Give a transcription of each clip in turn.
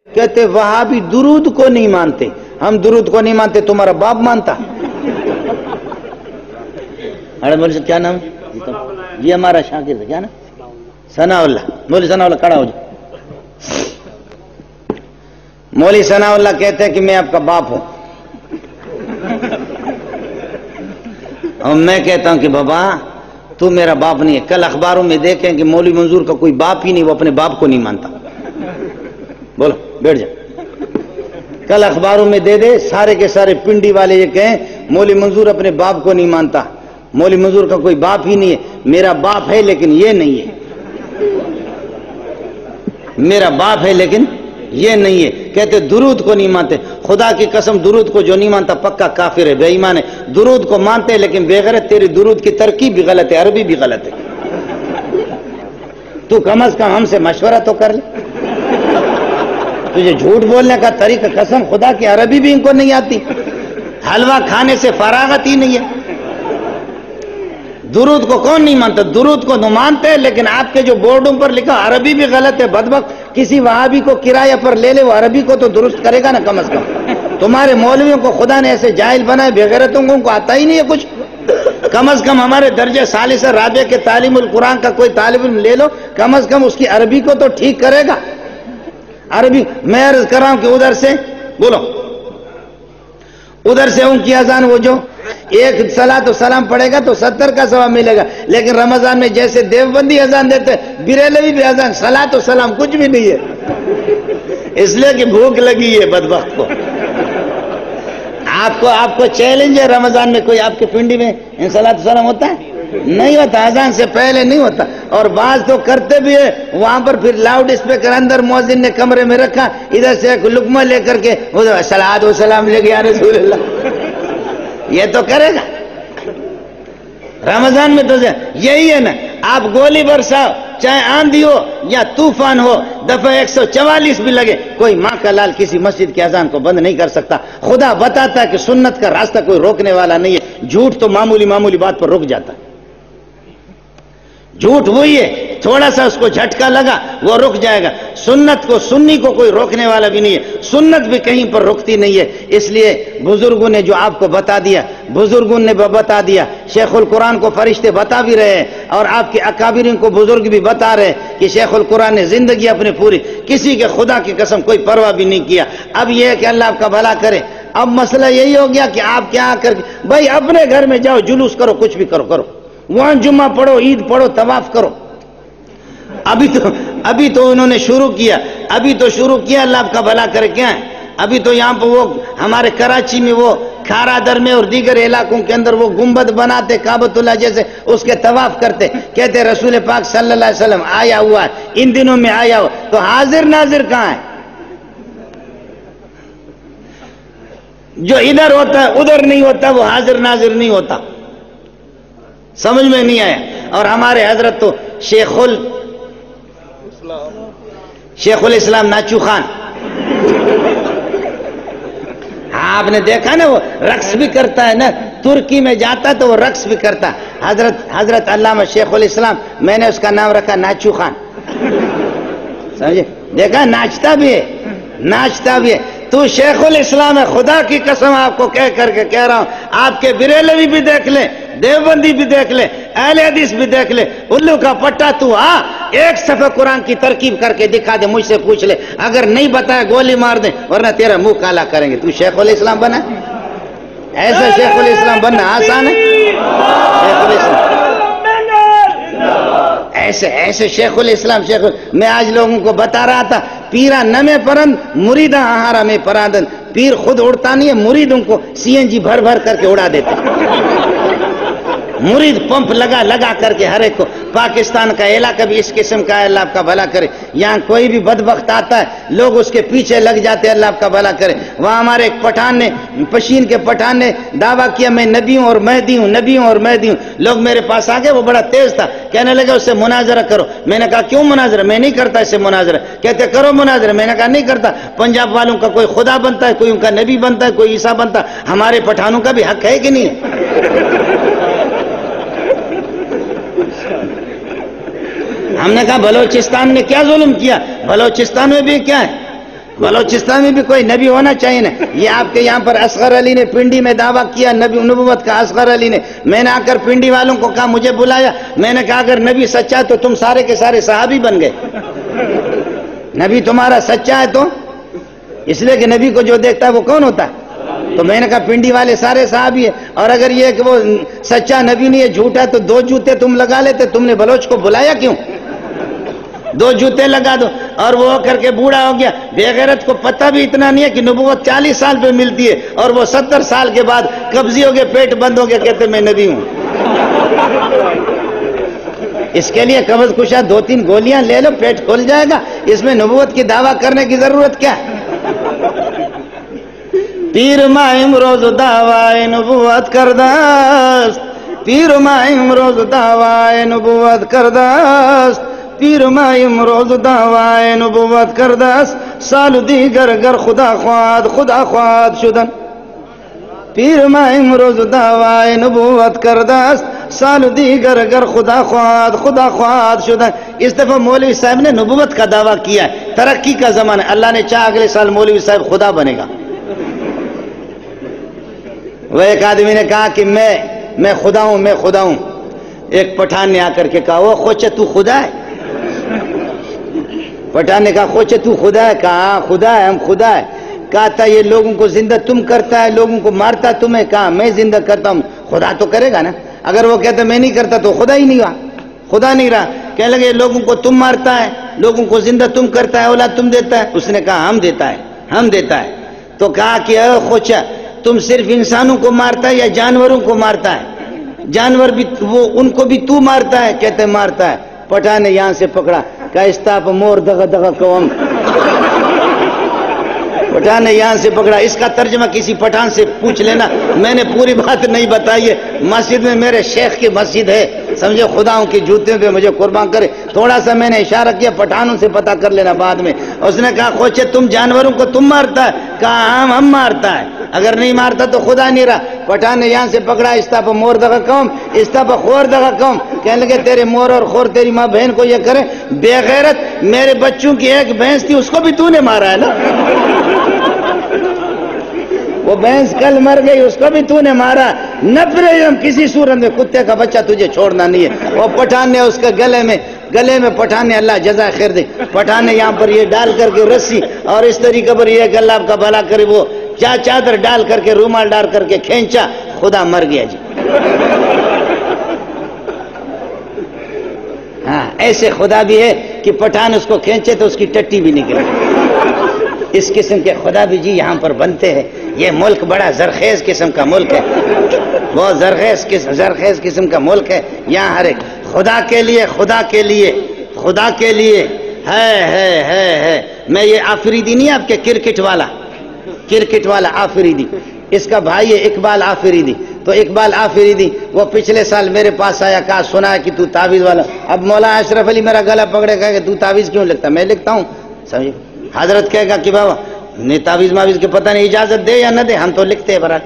کہتے وہابی درود کو نہیں مانتے. ہم درود کو نہیں مانتے, تمہارا باپ مانتا. ارے مولوی صاحب کیا نام ہے؟ یہ ہمارا شاگرد ہے, کیا نا, ثناء اللہ. مولوی ثناء اللہ کھڑا ہو جائے. مولوی ثناء اللہ کہتے ہیں کہ میں آپ کا باپ ہوں, اور میں کہتا ہوں کہ بابا تو میرا باپ نہیں ہے. کل اخباروں میں دیکھیں کہ مولوی منظور کا کوئی باپ ہی نہیں, وہ اپنے باپ کو نہیں مانتا. بولو بیٹھ جا. کل اخباروں میں دے دے, سارے کے سارے پنڈی والے یہ کہیں مولوی منظور اپنے باپ کو نہیں مانتا, مولوی منظور کا کوئی باپ ہی نہیں ہے. میرا باپ ہے لیکن یہ نہیں ہے, میرا باپ ہے لیکن یہ نہیں ہے. کہتے درود کو نہیں مانتے. خدا کی قسم درود کو جو نہیں مانتا پکا کافر ہے, بے ایمان ہے. درود کو مانتے لیکن بے غیرت, تیری درود کی ترکیب بھی غلط ہے, عربی بھی غلط ہے. تو کم از کم ہم سے مشورہ تو کر لے. تجھے جھوٹ بولنے کا طریقہ, قسم خدا کی عربی بھی ان کو نہیں آتی, حلوہ کھانے سے فراغت ہی نہیں ہے. درود کو کون نہیں مانتا؟ درود کو تو مانتے لیکن آپ کے جو بورڈوں پر لکھا عربی بھی غلط ہے. بدبخت کسی وہابی کو کرایہ پر لے لے, وہ عربی کو تو درست کرے گا نا کم از کم. تمہارے مولویوں کو خدا نے ایسے جاہل بنائے, بغیرتوں کو ان کو آتا ہی نہیں ہے کچھ. کم از کم ہمارے درجہ ثالثہ رابعہ کے تعلیم القرآن کا کوئی طالب علم لے لو, کم از کم اس کی عربی کو تو ٹھیک کرے گا. عربی میں عرض کر رہا ہوں کہ ادھر سے بولو, ادھر سے ان کی اذان, وہ جو ایک صلاۃ و سلام پڑھے گا تو 70 کا ثواب ملے گا. لیکن رمضان میں جیسے دیوبندی اذان دیتے, بریلوی بھی اذان, صلاۃ و سلام کچھ بھی نہیں ہے. اس لیے کہ بھوک لگی ہے بدبخت کو. آپ کو چیلنج ہے, رمضان میں کوئی آپ کے پنڈی میں صلاۃ و سلام ہوتا ہے؟ نہیں ہوتا, اذان سے پہلے نہیں ہوتا. اور بعض تو کرتے بھی ہے, وہاں پر پھر لاؤڈ اسپیکر اندر مؤذن نے کمرے میں رکھا, ادھر سے ایک لقمہ لے کر کے صلاۃ و سلام لے کے یا رسول اللہ, یہ تو کرے گا. رمضان میں تو یہی ہے نا, آپ گولی برساؤ, چاہے آندھی ہو یا طوفان ہو, دفعہ 144 بھی لگے, کوئی ماں کا لال کسی مسجد کی اذان کو بند نہیں کر سکتا. خدا بتاتا ہے کہ سنت کا راستہ کوئی روکنے والا نہیں ہے. جھوٹ تو معمولی بات پر رک جاتا ہے. جھوٹ وہی ہے, تھوڑا سا اس کو جھٹکا لگا وہ رک جائے گا. سنت کو, سنی کو کوئی روکنے والا بھی نہیں ہے. سنت بھی کہیں پر رکتی نہیں ہے. اس لیے بزرگوں نے جو آپ کو بتا دیا, بزرگوں نے بتا دیا, شیخ القرآن کو فرشتے بتا بھی رہے ہیں, اور آپ کے اکابرین کو بزرگ بھی بتا رہے ہیں کہ شیخ القرآن نے زندگی اپنی پوری کسی کے خدا کی قسم کوئی پرواہ بھی نہیں کیا. اب یہ ہے کہ اللہ آپ کا بھلا کرے. اب مسئلہ یہی ہو گیا کہ آپ کیا کر, بھائی اپنے گھر میں جاؤ, جلوس کرو, کچھ بھی کرو, وہاں جمعہ پڑھو, عید پڑھو, طواف کرو. ابھی تو انہوں نے شروع کیا, اللہ آپ کا بھلا کرے. کیا ہے ابھی تو یہاں پہ وہ ہمارے کراچی میں وہ کھارا در میں اور دیگر علاقوں کے اندر وہ گنبد بناتے کعبۃ اللہ جیسے, اس کے طواف کرتے. کہتے رسول پاک صلی اللہ علیہ وسلم آیا ہوا ہے, ان دنوں میں آیا ہوا, تو حاضر ناظر کہاں ہے؟ جو ادھر ہوتا ہے ادھر نہیں ہوتا, وہ حاضر ناظر نہیں ہوتا. سمجھ میں نہیں آیا. اور ہمارے حضرت تو شیخ الاسلام ناچو خان, آپ نے دیکھا نا, وہ رقص بھی کرتا ہے نا, ترکی میں جاتا ہے تو وہ رقص بھی کرتا ہے. حضرت علامہ شیخ الاسلام, میں نے اس کا نام رکھا ناچو خان. سمجھے, دیکھا ناچتا بھی ہے. تو شیخ الاسلام ہے, خدا کی قسم آپ کو کہہ کر کے کہہ رہا ہوں, آپ کے بریلوی بھی دیکھ لیں, دیوبندی بھی دیکھ لے, اہل حدیث بھی دیکھ لے, الو کا پٹا تو ایک صفحہ قرآن کی ترکیب کر کے دکھا دے, مجھ سے پوچھ لے, اگر نہیں بتایا گولی مار دیں, ورنہ تیرا منہ کالا کریں گے. تو شیخ الاسلام بنا, ایسا شیخ الاسلام بننا آسان ہے؟ شیخ الاسلام ایسے شیخ الاسلام میں آج لوگوں کو بتا رہا تھا, پیرا نمے پرند مریدہ آہارا میں پرادن. پیر خود اڑتا نہیں ہے, مریدوں کو CNG بھر کر کے اڑا دیتے. مرید پمپ لگا کر کے ہر ایک کو. پاکستان کا علاقہ بھی اس قسم کا ہے, اللہ آپ کا بھلا کرے. یہاں کوئی بھی بدبخت آتا ہے, لوگ اس کے پیچھے لگ جاتے ہیں, اللہ آپ کا بھلا کرے. وہاں ہمارے ایک پٹھان نے, پشین کے پٹھان نے دعویٰ کیا میں نبی ہوں اور مہدی ہوں, نبی ہوں اور مہدی ہوں. لوگ میرے پاس آ گئے, وہ بڑا تیز تھا, کہنے لگے اس سے مناظرہ کرو. میں نے کہا کیوں مناظرہ؟ میں نہیں کرتا اس سے مناظرہ. کہتے کرو مناظرہ. میں نے کہا نہیں کرتا. پنجاب والوں کا کوئی خدا بنتا ہے, کوئی ان کا نبی بنتا ہے, کوئی عیسیٰ بنتا ہے, ہمارے پٹھانوں کا بھی حق ہے کہ نہیں ہے؟ ہم نے کہا بلوچستان نے کیا ظلم کیا؟ بلوچستان میں بھی کیا ہے, بلوچستان میں بھی کوئی نبی ہونا چاہیے نا. یہ آپ کے یہاں پر اصغر علی نے پنڈی میں دعویٰ کیا نبی نبوت کا. اصغر علی نے, میں نے آ کر پنڈی والوں کو کہا, مجھے بلایا, میں نے کہا اگر نبی سچا ہے تو تم سارے کے سارے صحابی بن گئے. نبی تمہارا سچا ہے تو اس لیے کہ نبی کو جو دیکھتا ہے وہ کون ہوتا ہے. تو میں نے کہا پنڈی والے سارے صحابی ہیں, اور اگر یہ کہ وہ سچا نبی نہیں ہے جھوٹا تو 2 جوتے تم لگا لیتے. تم نے بلوچ کو بلایا کیوں؟ 2 جوتے لگا دو. اور وہ کر کے بوڑھا ہو گیا. بے غیرت کو پتہ بھی اتنا نہیں ہے کہ نبوت 40 سال پہ ملتی ہے, اور وہ 70 سال کے بعد قبضی ہو گیا, پیٹ بند ہو گیا, کہتے میں نبی ہوں. اس کے لیے قبض کشا 2-3 گولیاں لے لو, پیٹ کھل جائے گا. اس میں نبوت کی دعویٰ کرنے کی ضرورت کیا ہے؟ پیر ماہم روز دعوی نبوت کردست, پیر ماہم روز دعوی نبوت کردست, پیر ماہم روز دعوی نبوت کردست, سال دیگر گر خدا خواهد شدن. پیر ماہم روز دعوی نبوت کردست, سال دیگر گر خدا خواهد شدن. اس دفعہ مولوی صاحب نے نبوت کا دعویٰ کیا ہے. ترقی کا زمانہ, اللہ نے چاہا اگلے سال مولوی صاحب خدا بنے گا. وہ ایک آدمی نے کہا کہ میں خدا ہوں, میں خدا ہوں. ایک پٹھان نے آ کر کے کہا, وہ خوچے تو خدا ہے؟ پٹھان نے کہا خوچے تو خدا ہے؟ کہا خدا ہے, ہم خدا ہے. کہا تھا یہ لوگوں کو زندہ تم کرتا ہے, لوگوں کو مارتا تمہیں. کہا میں زندہ کرتا ہوں, خدا تو کرے گا نا. اگر وہ کہتا میں نہیں کرتا تو خدا ہی نہیں ہوا, خدا نہیں رہا. کہنے لگے لوگوں کو تم مارتا ہے, لوگوں کو زندہ تم کرتا ہے, اولاد تم دیتا ہے. اس نے کہا ہم دیتا ہے, ہم دیتا ہے. تو کہا کہ اے خوچا, تم صرف انسانوں کو مارتا ہے یا جانوروں کو مارتا ہے؟ جانور بھی وہ ان کو بھی تو مارتا ہے؟ کہتے مارتا ہے. پٹھان نے یہاں سے پکڑا, کہا استاپ مور دغا دغا قوم. پٹھان نے یہاں سے پکڑا. اس کا ترجمہ کسی پٹھان سے پوچھ لینا, میں نے پوری بات نہیں بتائی ہے. مسجد میں میرے شیخ کی مسجد ہے, سمجھے, خداؤں کی جوتیوں پہ مجھے قربان کرے. تھوڑا سا میں نے اشارہ کیا, پٹھانوں سے پتہ کر لینا بعد میں. اس نے کہا خوچے تم جانوروں کو تم مارتا ہے؟ کہا ہم مارتا ہے, اگر نہیں مارتا تو خدا نہیں رہا. پٹھان نے یہاں سے پکڑا, استاپ مور دغا قوم, استاپ خور دغا قوم. کہنے لگے تیرے مور اور خور تیری ماں بہن کو یہ کرے. بے غیرت, میرے بچوں کی ایک بھینس تھی, اس کو بھی تو نے مارا ہے نا. وہ بھینس کل مر گئی, اس کو بھی تو نے مارا. نفرت کسی صورت میں کتے کا بچہ تجھے چھوڑنا نہیں ہے. وہ پٹھان نے اس کے گلے میں پٹھان نے, اللہ جزا خیر دے, پٹھان نے یہاں پر یہ ڈال کر کے رسی, اور اس طریقے پر یہ کہ اللہ آپ کا بھلا کرے, وہ چادر ڈال کر کے, رومال ڈال کر کے کھینچا, خدا مر گیا جی. ہاں, ایسے خدا بھی ہے کہ پٹھان اس کو کھینچے تو اس کی ٹٹی بھی نکلے. اس قسم کے خدا بھی جی یہاں پر بنتے ہیں. یہ ملک بڑا زرخیز قسم کا ملک ہے, بہت زرخیز قسم کا ملک ہے. یہاں ہر ایک خدا کے لیے ہے. میں یہ آفریدی نہیں, آپ کے کرکٹ والا آفریدی, اس کا بھائی ہے اقبال آفریدی. تو اقبال آفریدی وہ پچھلے سال میرے پاس آیا, کہا سنا ہے کہ تو تعویذ والا. اب مولانا اشرف علی میرا گلا پکڑے کہا کہ تو تعویذ کیوں لکھتا؟ میں لکھتا ہوں, سمجھے. حضرت کہے گا کہ بابا تعویذ ماویز کے پتہ نہیں اجازت دے یا نہ دے, ہم تو لکھتے ہیں برا.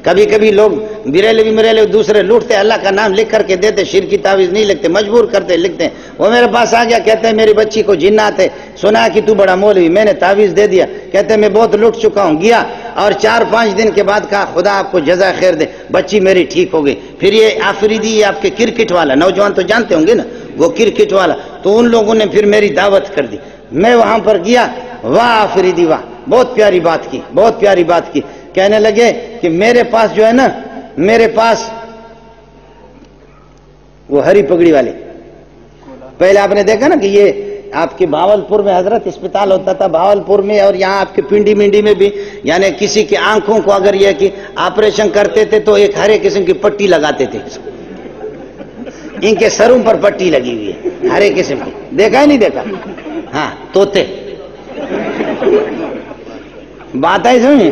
کبھی کبھی لوگ بریلوی دوسرے لوٹتے, اللہ کا نام لکھ کر کے دیتے, شرکی تعویذ نہیں لکھتے, مجبور کرتے لکھتے ہیں. وہ میرے پاس آ گیا, کہتے ہیں میری بچی کو جنات ہے, سنا کہ تو بڑا مولوی, میں نے تعویذ دے دیا. کہتے ہیں میں بہت لٹ چکا ہوں. گیا اور 4-5 دن کے بعد کہا خدا آپ کو جزا خیر دے, بچی میری ٹھیک ہو گئی. پھر یہ آفریدی آپ کے کرکٹ والا, نوجوان تو جانتے ہوں گے نا, وہ کرکٹ والا, تو ان لوگوں نے پھر میری دعوت کر دی. میں وہاں پر گیا, واہ آفریدی واہ, بہت پیاری بات کی. کہنے لگے کہ میرے پاس جو ہے نا, میرے پاس وہ ہری پگڑی والے, پہلے آپ نے دیکھا نا کہ یہ آپ کے بھاولپور میں حضرت اسپتال ہوتا تھا, بھاولپور میں, اور یہاں آپ کے پنڈی منڈی میں بھی, یعنی کسی کی آنکھوں کو اگر یہ کہ آپریشن کرتے تھے تو ایک ہرے قسم کی پٹی لگاتے تھے. ان کے سروں پر پٹی لگی ہوئی ہے ہرے قسم کی, دیکھا ہی نہیں دیکھا؟ ہاں, توتے. بات آئی سمجھے.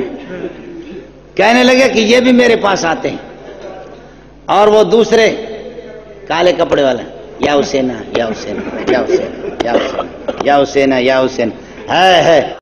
کہنے لگے کہ یہ بھی میرے پاس آتے ہیں, اور وہ دوسرے کالے کپڑے والا, یا حسین ہے